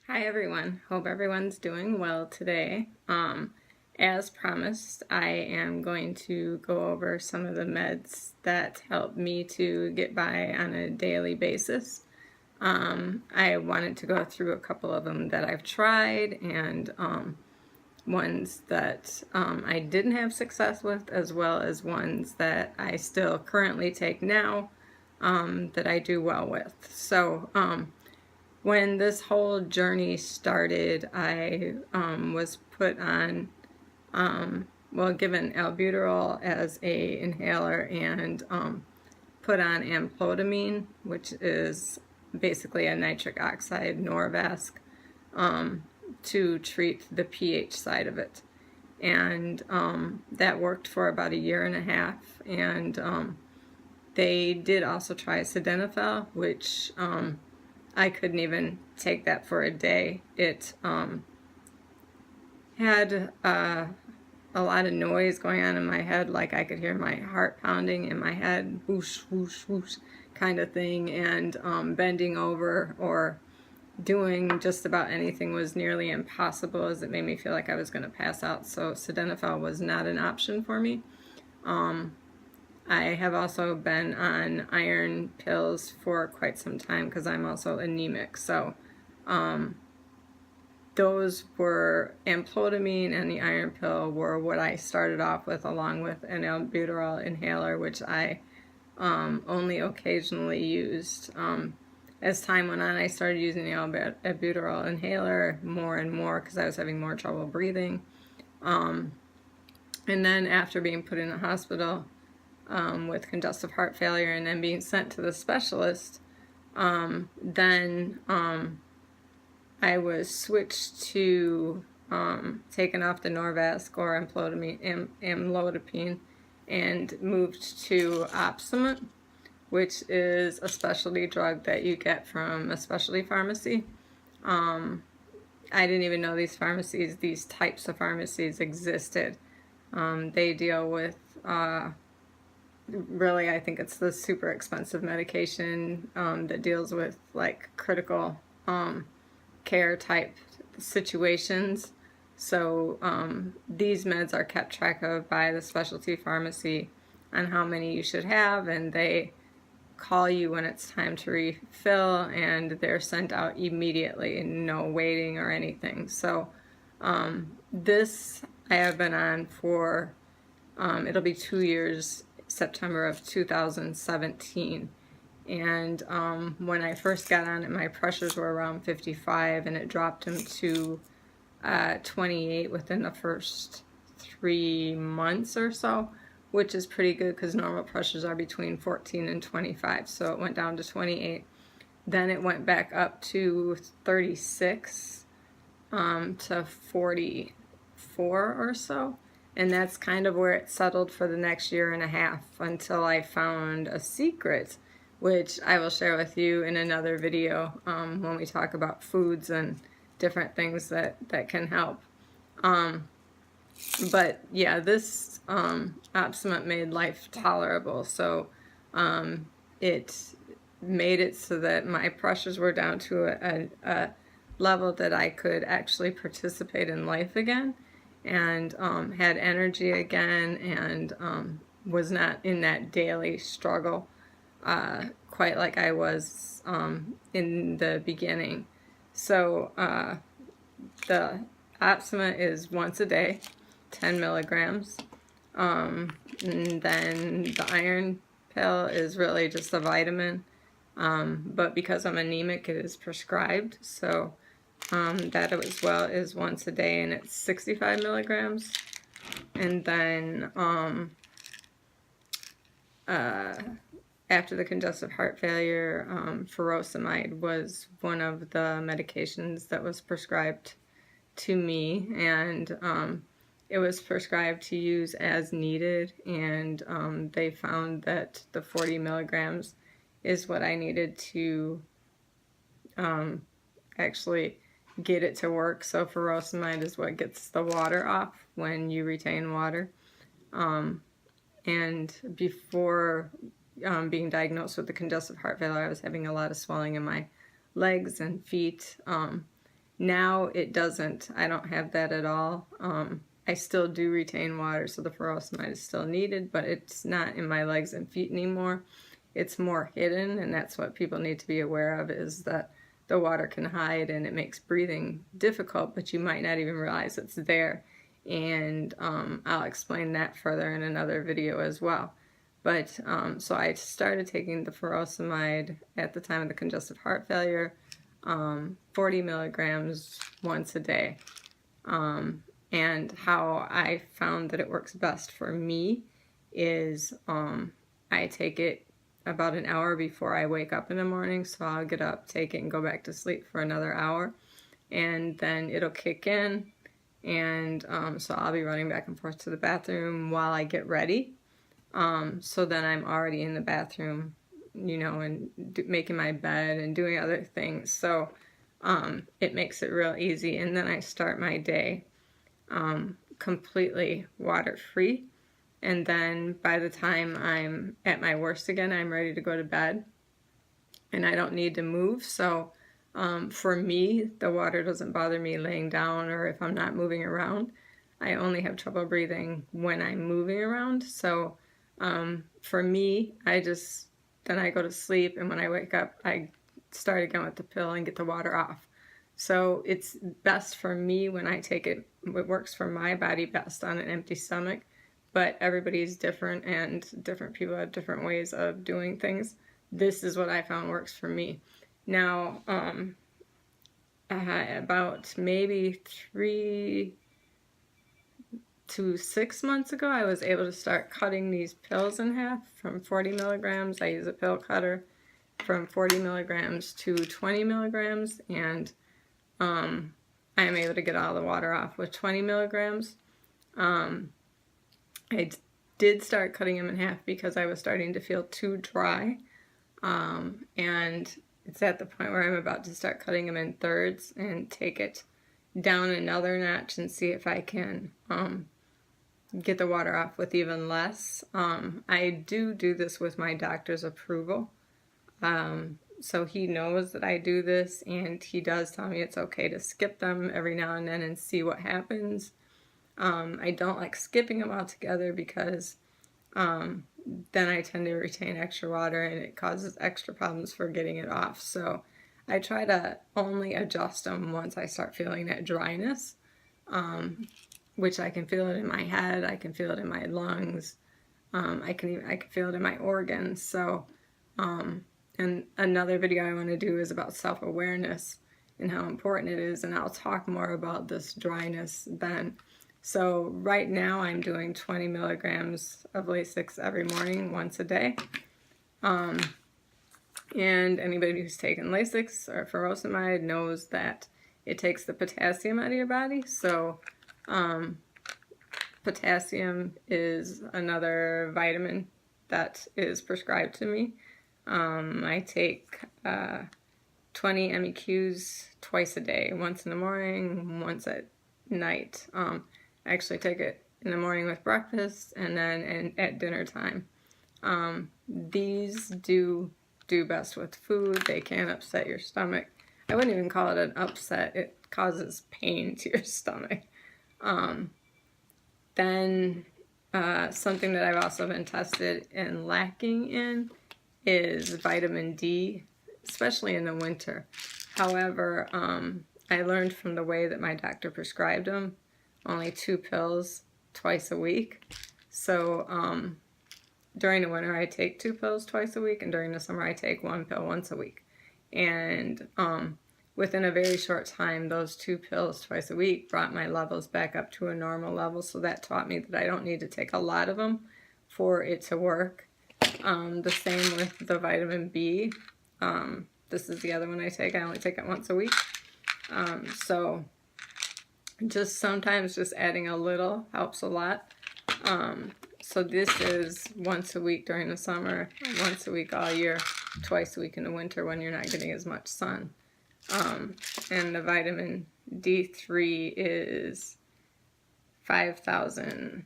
Hi everyone, hope everyone's doing well today. As promised, I am going to go over some of the meds that help me to get by on a daily basis. I wanted to go through a couple of them that I've tried and ones that I didn't have success with, as well as ones that I still currently take now that I do well with. So when this whole journey started, I was put on, given albuterol as a inhaler and put on amlodipine, which is basically a nitric oxide Norvasc, to treat the pH side of it. And that worked for about a year and a half. And they did also try sildenafil, which I couldn't even take that for a day. It had a lot of noise going on in my head, like I could hear my heart pounding in my head, whoosh, whoosh, whoosh kind of thing, and bending over or doing just about anything was nearly impossible, as it made me feel like I was going to pass out. So sildenafil was not an option for me. I have also been on iron pills for quite some time because I'm also anemic. So those were amlodipine and the iron pill were what I started off with, along with an albuterol inhaler, which I only occasionally used. As time went on, I started using the albuterol inhaler more and more because I was having more trouble breathing. And then after being put in a hospital with congestive heart failure and then being sent to the specialist, then I was switched to taken off the Norvasc or amlodipine and moved to Supplemental, which is a specialty drug that you get from a specialty pharmacy. I didn't even know these types of pharmacies existed. They deal with really, I think it's the super expensive medication that deals with like critical care type situations. So these meds are kept track of by the specialty pharmacy on how many you should have, and they call you when it's time to refill, and they're sent out immediately, no waiting or anything. So this I have been on for it'll be 2 years, September of 2017. And when I first got on it, my pressures were around 55, and it dropped them to 28 within the first 3 months or so, which is pretty good because normal pressures are between 14 and 25. So it went down to 28. Then it went back up to 36 to 44 or so. And that's kind of where it settled for the next year and a half until I found a secret, which I will share with you in another video when we talk about foods and different things that can help. But yeah, this Supplemental made life tolerable. So it made it so that my pressures were down to a level that I could actually participate in life again, and had energy again, and was not in that daily struggle quite like I was in the beginning. So the Supplemental is once a day, 10 milligrams. And then the iron pill is really just a vitamin, but because I'm anemic, it is prescribed. So that as well is once a day, and it's 65 milligrams. And then after the congestive heart failure, furosemide was one of the medications that was prescribed to me, and it was prescribed to use as needed, and they found that the 40 milligrams is what I needed to actually get it to work. So furosemide is what gets the water off when you retain water. And before being diagnosed with the congestive heart failure, I was having a lot of swelling in my legs and feet, Now it doesn't. I don't have that at all. I still do retain water, so the furosemide is still needed, but it's not in my legs and feet anymore. It's more hidden, and that's what people need to be aware of, is that the water can hide and it makes breathing difficult, but you might not even realize it's there. And I'll explain that further in another video as well. But so I started taking the furosemide at the time of the congestive heart failure, 40 milligrams once a day. And how I found that it works best for me is I take it about an hour before I wake up in the morning. So I'll get up, take it, and go back to sleep for another hour. And then it'll kick in. And so I'll be running back and forth to the bathroom while I get ready. So then I'm already in the bathroom, you know, and making my bed and doing other things. So it makes it real easy. And then I start my day completely water-free. And then by the time I'm at my worst again, I'm ready to go to bed. And I don't need to move. So for me, the water doesn't bother me laying down or if I'm not moving around. I only have trouble breathing when I'm moving around. So for me, then I go to sleep, and when I wake up, I start again with the pill and get the water off. So it's best for me when I take it. It works for my body best on an empty stomach, but everybody's different, and different people have different ways of doing things. This is what I found works for me. Now, about maybe 3 to 6 months ago, I was able to start cutting these pills in half from 40 milligrams. I use a pill cutter from 40 milligrams to 20 milligrams, and I am able to get all the water off with 20 milligrams. I did start cutting them in half because I was starting to feel too dry, and it's at the point where I'm about to start cutting them in thirds and take it down another notch and see if I can get the water off with even less. I do this with my doctor's approval. So he knows that I do this, and he does tell me it's okay to skip them every now and then and see what happens. I don't like skipping them altogether because then I tend to retain extra water and it causes extra problems for getting it off. So I try to only adjust them once I start feeling that dryness, which I can feel it in my head, I can feel it in my lungs, I can feel it in my organs. So, and another video I want to do is about self-awareness and how important it is, and I'll talk more about this dryness then. So right now I'm doing 20 milligrams of Lasix every morning, once a day. And anybody who's taken Lasix or furosemide knows that it takes the potassium out of your body. So potassium is another vitamin that is prescribed to me. I take 20 MEQs twice a day, once in the morning, once at night. I actually take it in the morning with breakfast and then at dinner time. These do best with food. They can upset your stomach. I wouldn't even call it an upset. It causes pain to your stomach. Then something that I've also been tested and lacking in is vitamin D, especially in the winter. However, I learned from the way that my doctor prescribed them, only 2 pills twice a week. So during the winter I take 2 pills twice a week, and during the summer I take 1 pill once a week. And within a very short time, those 2 pills twice a week brought my levels back up to a normal level. So that taught me that I don't need to take a lot of them for it to work. The same with the vitamin B. This is the other one I take. I only take it once a week. So just sometimes just adding a little helps a lot. So this is once a week during the summer, once a week all year, twice a week in the winter when you're not getting as much sun. And the vitamin D3 is 5,000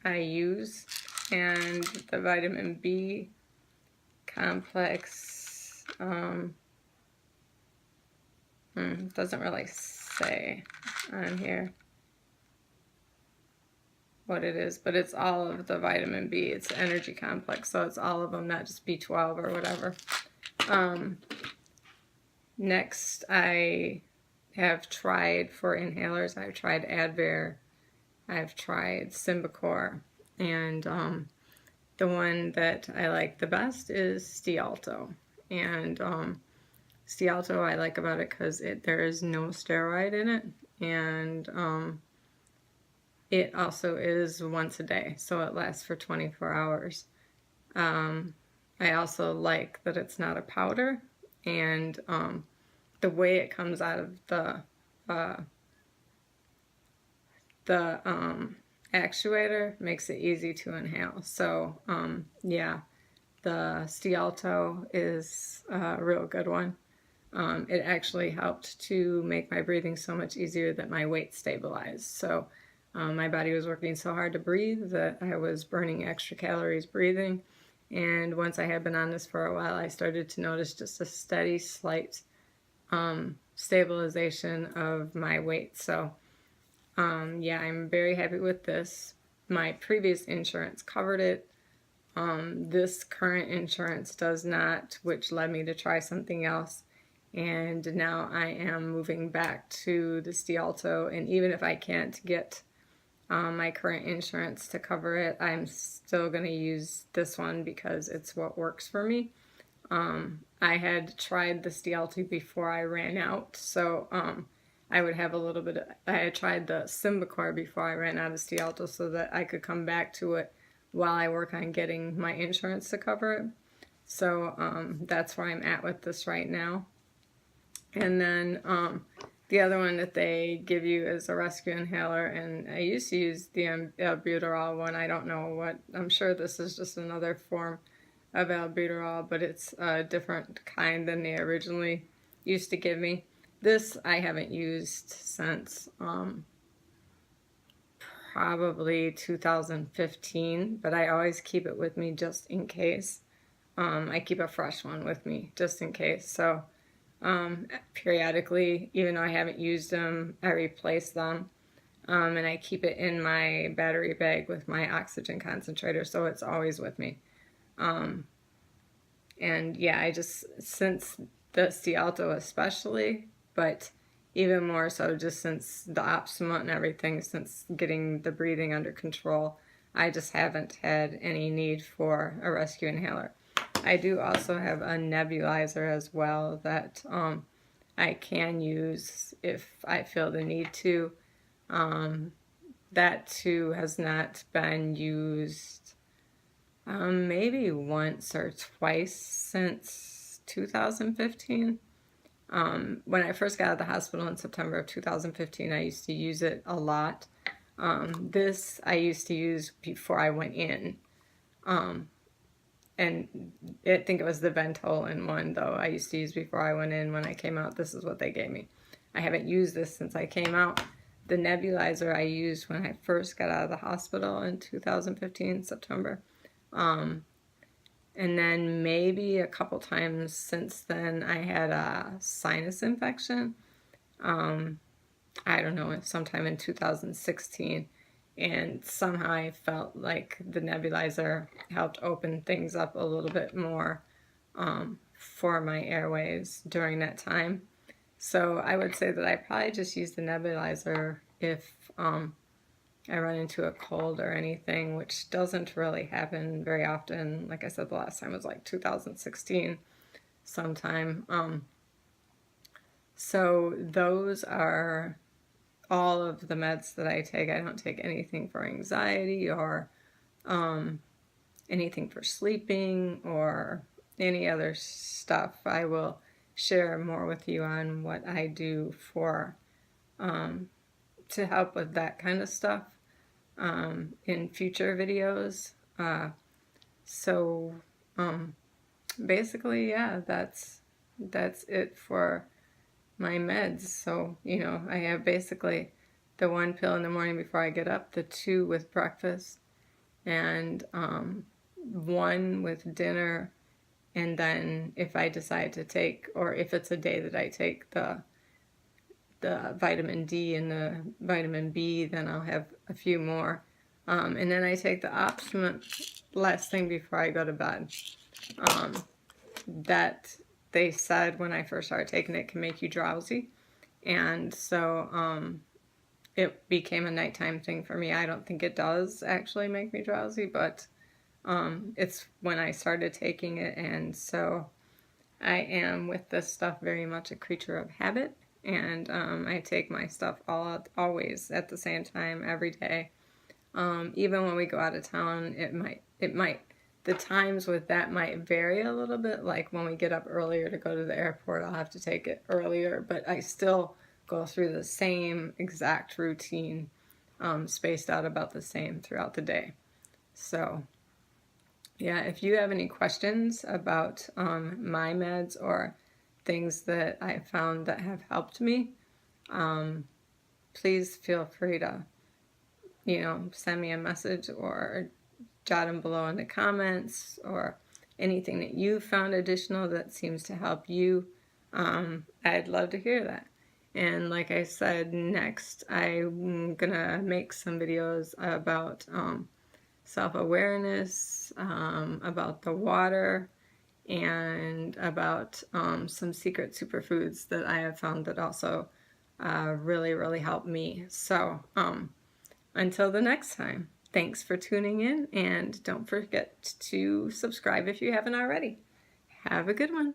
IUs, and the vitamin B complex Doesn't really say on here what it is, but it's all of the vitamin B. It's the energy complex, so it's all of them, not just B12 or whatever. Next, I have tried for inhalers. I've tried Advair, I've tried Symbicort, and the one that I like the best is Stialto. And Stialto I like about it because there is no steroid in it, and it also is once a day, so it lasts for 24 hours. I also like that it's not a powder, and the way it comes out of the actuator makes it easy to inhale. So yeah, the Stialto is a real good one. It actually helped to make my breathing so much easier that my weight stabilized. So my body was working so hard to breathe that I was burning extra calories breathing. And once I had been on this for a while, I started to notice just a steady, slight stabilization of my weight. So yeah, I'm very happy with this. My previous insurance covered it. This current insurance does not, which led me to try something else. And now I am moving back to the Stialto, and even if I can't get my current insurance to cover it, I'm still going to use this one because it's what works for me. I had tried the Stialto before I ran out, so I would have a little bit of, I had tried the Symbicort before I ran out of Stialto so that I could come back to it while I work on getting my insurance to cover it. So that's where I'm at with this right now. And then the other one that they give you is a rescue inhaler, and I used to use the albuterol one. I don't know what, I'm sure this is just another form of albuterol, but it's a different kind than they originally used to give me. This I haven't used since probably 2015, but I always keep it with me just in case. I keep a fresh one with me just in case. So periodically, even though I haven't used them, I replace them. And I keep it in my battery bag with my oxygen concentrator, so it's always with me. And yeah, I just, since the Stialto especially, but even more so just since the Optima and everything, since getting the breathing under control, I just haven't had any need for a rescue inhaler. I do also have a nebulizer as well that I can use if I feel the need to. That too has not been used maybe once or twice since 2015. When I first got out of the hospital in September of 2015, I used to use it a lot. This I used to use before I went in. And I think it was the Ventolin one, though, I used to use before I went in. When I came out, this is what they gave me. I haven't used this since I came out. The nebulizer I used when I first got out of the hospital in 2015, September. And then maybe a couple times since then, I had a sinus infection. I don't know, sometime in 2016. And somehow I felt like the nebulizer helped open things up a little bit more for my airways during that time. So I would say that I probably just use the nebulizer if I run into a cold or anything, which doesn't really happen very often. Like I said, the last time was like 2016 sometime. So those are all of the meds that I take. I don't take anything for anxiety or anything for sleeping or any other stuff. I will share more with you on what I do for to help with that kind of stuff in future videos. So basically, yeah, that's it for my meds. So, you know, I have basically the 1 pill in the morning before I get up, the 2 with breakfast, and 1 with dinner, and then if I decide to take, or if it's a day that I take the the vitamin D and the vitamin B, then I'll have a few more. And then I take the optimum last thing before I go to bed. That they said when I first started taking it can make you drowsy. And so it became a nighttime thing for me. I don't think it does actually make me drowsy, but it's when I started taking it. And so I am with this stuff very much a creature of habit. And I take my stuff always at the same time every day. Even when we go out of town, the times with that might vary a little bit. Like when we get up earlier to go to the airport, I'll have to take it earlier, but I still go through the same exact routine, spaced out about the same throughout the day. So yeah, if you have any questions about my meds or things that I found that have helped me, please feel free to, send me a message or jot them below in the comments, or anything that you found additional that seems to help you. I'd love to hear that. And like I said, next I'm gonna make some videos about self-awareness, about the water, and about some secret superfoods that I have found that also really, really help me. So until the next time, thanks for tuning in, and don't forget to subscribe if you haven't already. Have a good one.